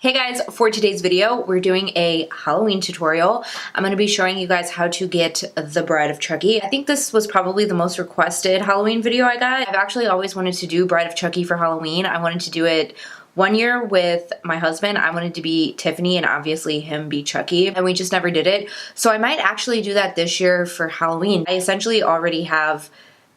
Hey guys, for today's video, we're doing a Halloween tutorial. I'm going to be showing you guys how to get the Bride of Chucky. I think this was probably the most requested Halloween video I got. I've actually always wanted to do Bride of Chucky for Halloween. I wanted to do it one year with my husband. I wanted to be Tiffany and obviously him be Chucky, and we just never did it. So I might actually do that this year for Halloween. I essentially already have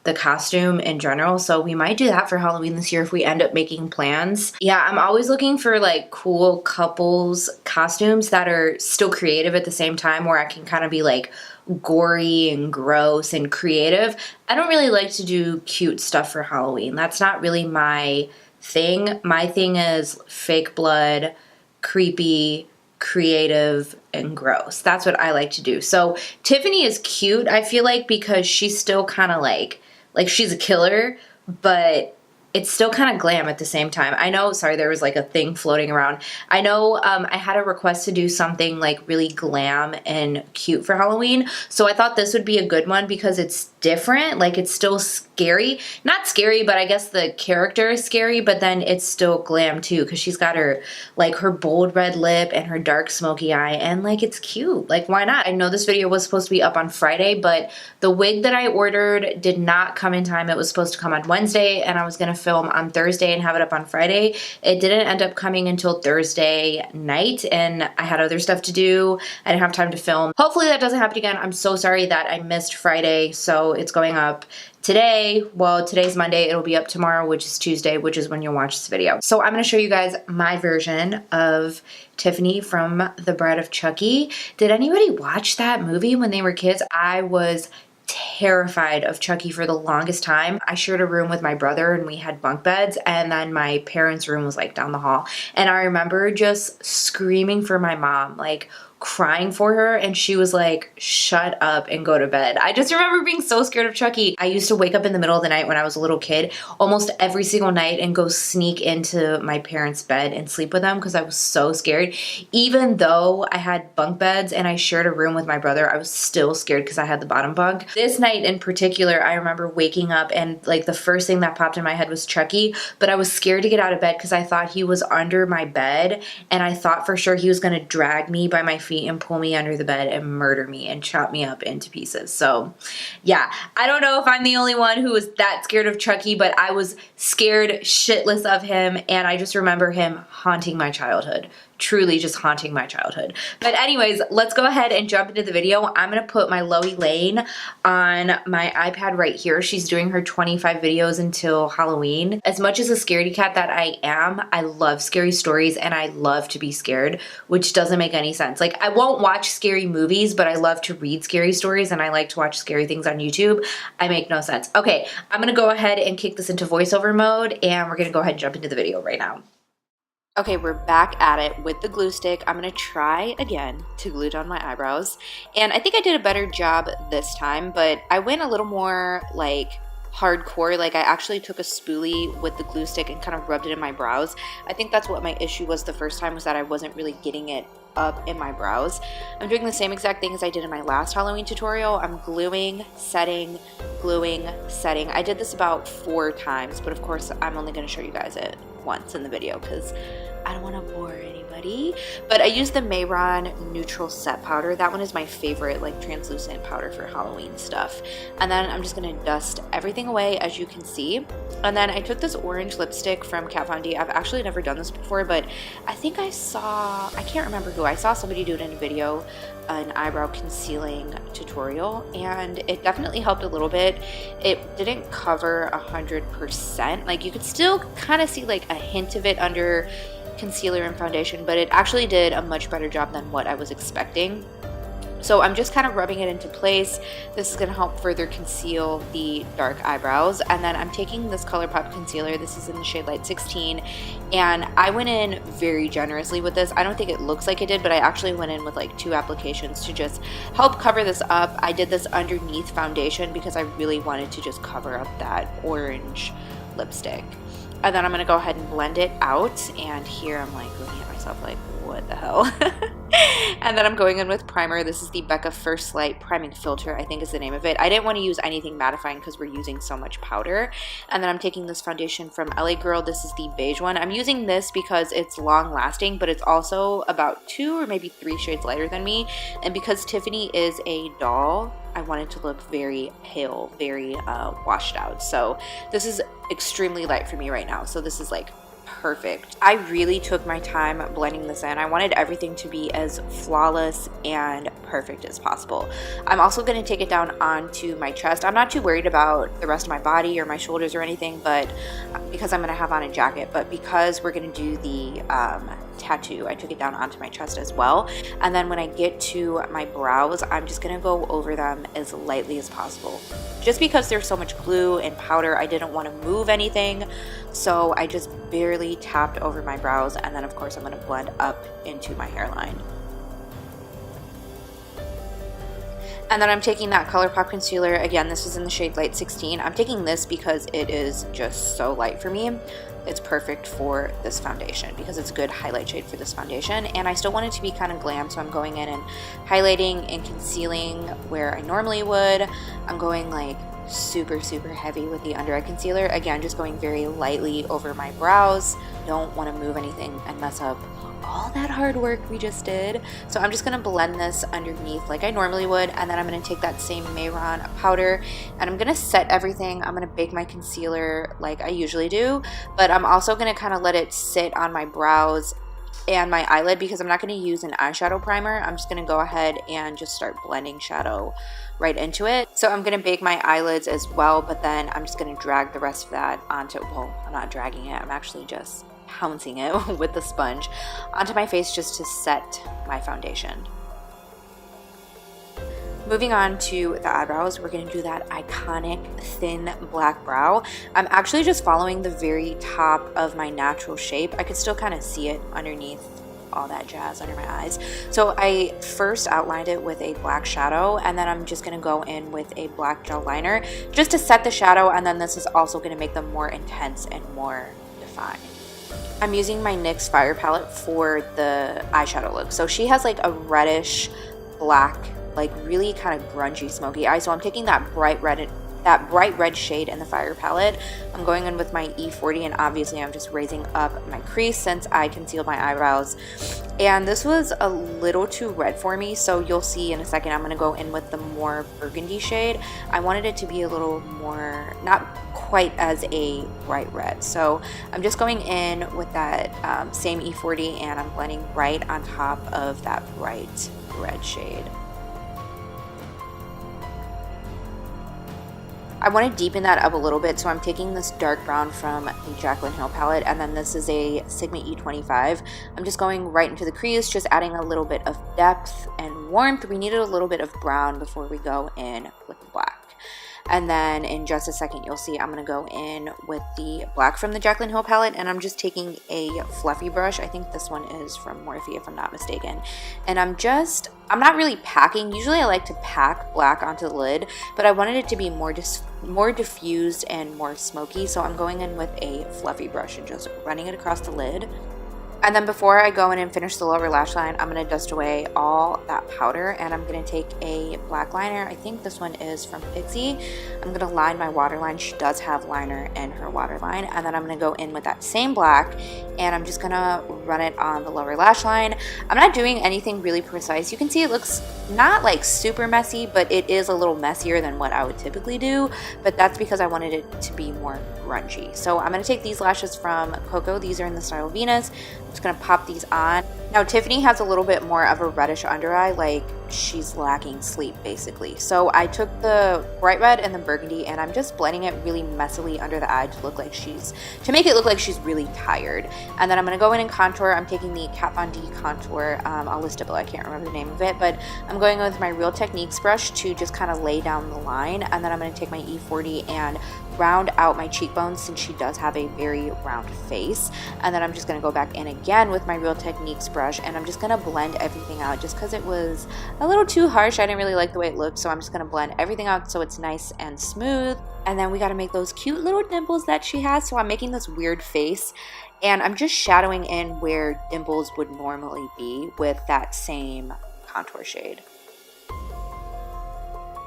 the costume in general, so we might do that for Halloween this year if we end up making plans. Yeah, I'm always looking for like cool couples costumes that are still creative at the same time, where I can kind of be like gory and gross and creative. I don't really like to do cute stuff for Halloween. That's not really my thing. My thing is fake blood, creepy, creative, and gross. That's what I like to do. So Tiffany is cute, I feel like, because she's still kind of like she's a killer, but it's still kind of glam at the same time. I know, sorry, there was like a thing floating around. I know I had a request to do something like really glam and cute for Halloween. So I thought this would be a good one because it's different. Like, it's still scary. Not scary, but I guess the character is scary, but then it's still glam too, because she's got her like her bold red lip and her dark smoky eye, and like it's cute. Like, why not? I know this video was supposed to be up on Friday, but the wig that I ordered did not come in time. It was supposed to come on Wednesday, and I was gonna film on Thursday and have it up on Friday. It didn't end up coming until Thursday night, and I had other stuff to do. I didn't have time to film. Hopefully that doesn't happen again. I'm so sorry that I missed Friday, so it's going up today. Well, today's Monday. It'll be up tomorrow, which is Tuesday, which is when you'll watch this video. So I'm going to show you guys my version of Tiffany from The Bride of Chucky. Did anybody watch that movie when they were kids? I was terrified of Chucky for the longest time. I shared a room with my brother and we had bunk beds, and then my parents' room was like down the hall. And I remember just screaming for my mom, like crying for her, and she was like, shut up and go to bed. I just remember being so scared of Chucky. I used to wake up in the middle of the night when I was a little kid almost every single night and go sneak into my parents' bed and sleep with them because I was so scared. Even though I had bunk beds and I shared a room with my brother, I was still scared because I had the bottom bunk. This night in particular, I remember waking up and like the first thing that popped in my head was Chucky, but I was scared to get out of bed because I thought he was under my bed, and I thought for sure he was going to drag me by my feet and pull me under the bed and murder me and chop me up into pieces. So yeah, I don't know if I'm the only one who was that scared of Chucky, but I was scared shitless of him, and I just remember him haunting my childhood. Truly just haunting my childhood. But anyways, let's go ahead and jump into the video. I'm going to put my Loey Lane on my iPad right here. She's doing her 25 videos until Halloween. As much as a scaredy cat that I am, I love scary stories and I love to be scared, which doesn't make any sense. Like, I won't watch scary movies, but I love to read scary stories and I like to watch scary things on YouTube. I make no sense. Okay, I'm going to go ahead and kick this into voiceover mode, and we're going to go ahead and jump into the video right now. Okay, we're back at it with the glue stick. I'm gonna try again to glue down my eyebrows. And I think I did a better job this time, but I went a little more like hardcore. Like, I actually took a spoolie with the glue stick and kind of rubbed it in my brows. I think that's what my issue was the first time, was that I wasn't really getting it up in my brows. I'm doing the same exact thing as I did in my last Halloween tutorial. I'm gluing, setting, gluing, setting. I did this about 4 times, but of course I'm only going to show you guys it once in the video because I don't want to bore anybody. But I used the Mehron neutral set powder. That one is my favorite, like translucent powder for Halloween stuff. And then I'm just going to dust everything away, as you can see. And then I took this orange lipstick from Kat Von D. I've actually never done this before, but I think I can't remember who. I saw somebody do it in a video, an eyebrow concealing tutorial, and it definitely helped a little bit. It didn't cover 100%. Like, you could still kind of see like a hint of it under concealer and foundation, but it actually did a much better job than what I was expecting. So I'm just kind of rubbing it into place. This is going to help further conceal the dark eyebrows. And then I'm taking this ColourPop concealer. This is in the shade Light 16. And I went in very generously with this. I don't think it looks like it did, but I actually went in with like 2 applications to just help cover this up. I did this underneath foundation because I really wanted to just cover up that orange lipstick. And then I'm going to go ahead and blend it out. And here I'm like looking at myself like, what the hell? And then I'm going in with primer. This is the Becca First Light Priming Filter, I think is the name of it. I didn't want to use anything mattifying because we're using so much powder. And then I'm taking this foundation from LA Girl. This is the beige one. I'm using this because it's long lasting, but it's also about 2 or maybe 3 shades lighter than me. And because Tiffany is a doll, I want it to look very pale, very washed out. So this is extremely light for me right now. So this is like perfect. I really took my time blending this in. I wanted everything to be as flawless and perfect as possible. I'm also going to take it down onto my chest. I'm not too worried about the rest of my body or my shoulders or anything, but because I'm going to have on a jacket, but because we're going to do the tattoo, I took it down onto my chest as well. And then when I get to my brows, I'm just going to go over them as lightly as possible. Just because there's so much glue and powder, I didn't want to move anything, so I just barely tapped over my brows. And then of course I'm going to blend up into my hairline. And then I'm taking that ColourPop concealer. Again, this is in the shade Light 16. I'm taking this because it is just so light for me. It's perfect for this foundation because it's a good highlight shade for this foundation. And I still want it to be kind of glam, so I'm going in and highlighting and concealing where I normally would. I'm going like super heavy with the under eye concealer. Again, just going very lightly over my brows. Don't want to move anything and mess up all that hard work we just did. So I'm just going to blend this underneath like I normally would, and then I'm going to take that same Mehron powder and I'm going to set everything. I'm going to bake my concealer like I usually do, but I'm also going to kind of let it sit on my brows and my eyelid because I'm not going to use an eyeshadow primer. I'm just going to go ahead and just start blending shadow right into it. So I'm going to bake my eyelids as well, but then I'm just going to drag the rest of that onto, well, I'm not dragging it, I'm actually just pouncing it with the sponge onto my face just to set my foundation. Moving on to the eyebrows, we're going to do that iconic thin black brow. I'm actually just following the very top of my natural shape. I could still kind of see it underneath all that jazz under my eyes. So I first outlined it with a black shadow, and then I'm just going to go in with a black gel liner just to set the shadow, and then this is also going to make them more intense and more defined. I'm using my NYX Fire Palette for the eyeshadow look. So she has like a reddish black, like really kind of grungy smoky eye. So I'm taking that bright red shade in the Fire Palette. I'm going in with my E40, and obviously I'm just raising up my crease since I concealed my eyebrows. And this was a little too red for me, so you'll see in a second I'm going to go in with the more burgundy shade. I wanted it to be a little more, not quite as a bright red. So I'm just going in with that same E40, and I'm blending right on top of that bright red shade. I want to deepen that up a little bit, so I'm taking this dark brown from the Jaclyn Hill palette, and then this is a Sigma E25. I'm just going right into the crease, just adding a little bit of depth and warmth. We needed a little bit of brown before we go in with the black. And then in just a second, you'll see I'm going to go in with the black from the Jaclyn Hill palette, and I'm just taking a fluffy brush. I think this one is from Morphe, if I'm not mistaken. And I'm not really packing. Usually I like to pack black onto the lid, but I wanted it to be more diffused and more smoky, so I'm going in with a fluffy brush and just running it across the lid. And then before I go in and finish the lower lash line, I'm going to dust away all that powder, and I'm going to take a black liner. I think this one is from Pixi. I'm going to line my waterline. She does have liner in her waterline. And then I'm going to go in with that same black, and I'm just going to run it on the lower lash line. I'm not doing anything really precise. You can see it looks not like super messy, but it is a little messier than what I would typically do. But that's because I wanted it to be more grungy. So I'm going to take these lashes from Koko. These are in the style Venus. I'm just going to pop these on. Now Tiffany has a little bit more of a reddish under eye, like she's lacking sleep basically. So I took the bright red and the burgundy, and I'm just blending it really messily under the eye to make it look like she's really tired. And then I'm going to go in and contour. I'm taking the Kat Von D contour. I'll list it below. I can't remember the name of it, but I'm going with my Real Techniques brush to just kind of lay down the line. And then I'm going to take my E40 and round out my cheekbones since she does have a very round face. And then I'm just going to go back in again with my Real Techniques brush, and I'm just going to blend everything out just because it was a little too harsh. I didn't really like the way it looked, so I'm just going to blend everything out so it's nice and smooth. And then we got to make those cute little dimples that she has, so I'm making this weird face. And I'm just shadowing in where dimples would normally be with that same contour shade.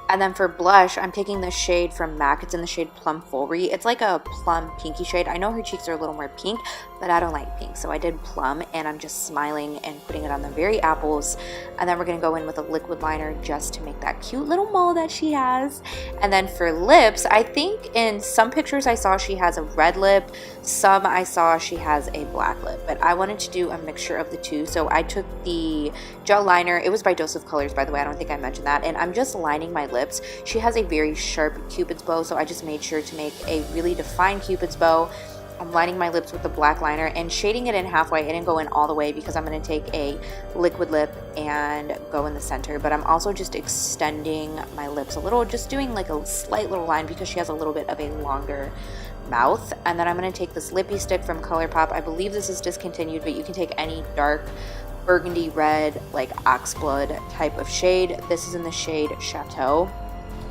And then for blush, I'm taking this shade from MAC. It's in the shade Plum Foolery. It's like a plum pinky shade. I know her cheeks are a little more pink, but I don't like pink. So I did plum, and I'm just smiling and putting it on the very apples. And then we're going to go in with a liquid liner just to make that cute little mole that she has. And then for lips, I think in some pictures I saw she has a red lip. Some I saw she has a black lip. But I wanted to do a mixture of the two. So I took the gel liner. It was by Dose of Colors, by the way. I don't think I mentioned that. And I'm just lining my lips. She has a very sharp Cupid's bow, so I just made sure to make a really defined Cupid's bow. I'm lining my lips with the black liner and shading it in halfway. I didn't go in all the way because I'm going to take a liquid lip and go in the center, but I'm also just extending my lips a little, just doing like a slight little line because she has a little bit of a longer mouth. And then I'm going to take this lippy stick from ColourPop. I believe this is discontinued, but you can take any dark burgundy red, like oxblood type of shade. This is in the shade Chateau.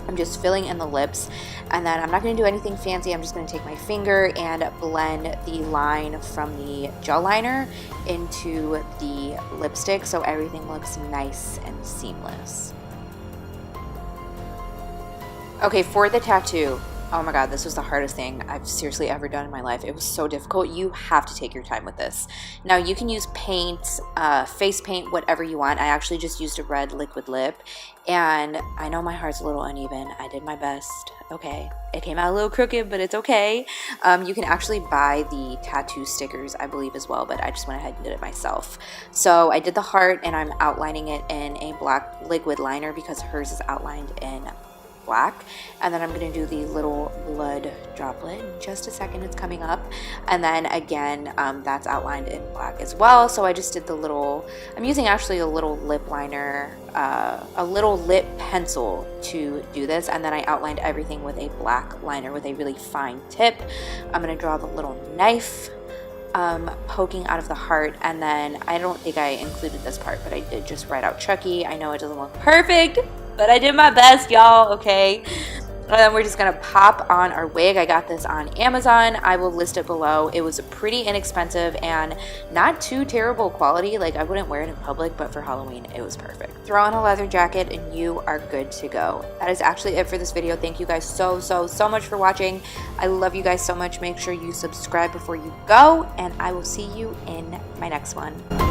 I'm just filling in the lips, and then I'm not going to do anything fancy. I'm just going to take my finger and blend the line from the gel liner into the lipstick so everything looks nice and seamless. Okay, for the tattoo, oh my god, this was the hardest thing I've seriously ever done in my life. It was so difficult. You have to take your time with this. Now, you can use paint, face paint, whatever you want. I actually just used a red liquid lip, and I know my heart's a little uneven. I did my best. Okay, it came out a little crooked, but it's okay. You can actually buy the tattoo stickers, I believe, as well, but I just went ahead and did it myself. So I did the heart, and I'm outlining it in a black liquid liner because hers is outlined in black. And then I'm going to do the little blood droplet in just a second. It's coming up. And then again, that's outlined in black as well. So I just did the little, I'm using actually a little lip liner, a little lip pencil to do this. And then I outlined everything with a black liner with a really fine tip. I'm going to draw the little knife poking out of the heart, and then I don't think I included this part, but I did just write out Chucky. I know it doesn't look perfect, but I did my best, y'all, okay? And then we're just going to pop on our wig. I got this on Amazon. I will list it below. It was pretty inexpensive and not too terrible quality. Like, I wouldn't wear it in public, but for Halloween, it was perfect. Throw on a leather jacket and you are good to go. That is actually it for this video. Thank you guys so much for watching. I love you guys so much. Make sure you subscribe before you go, and I will see you in my next one.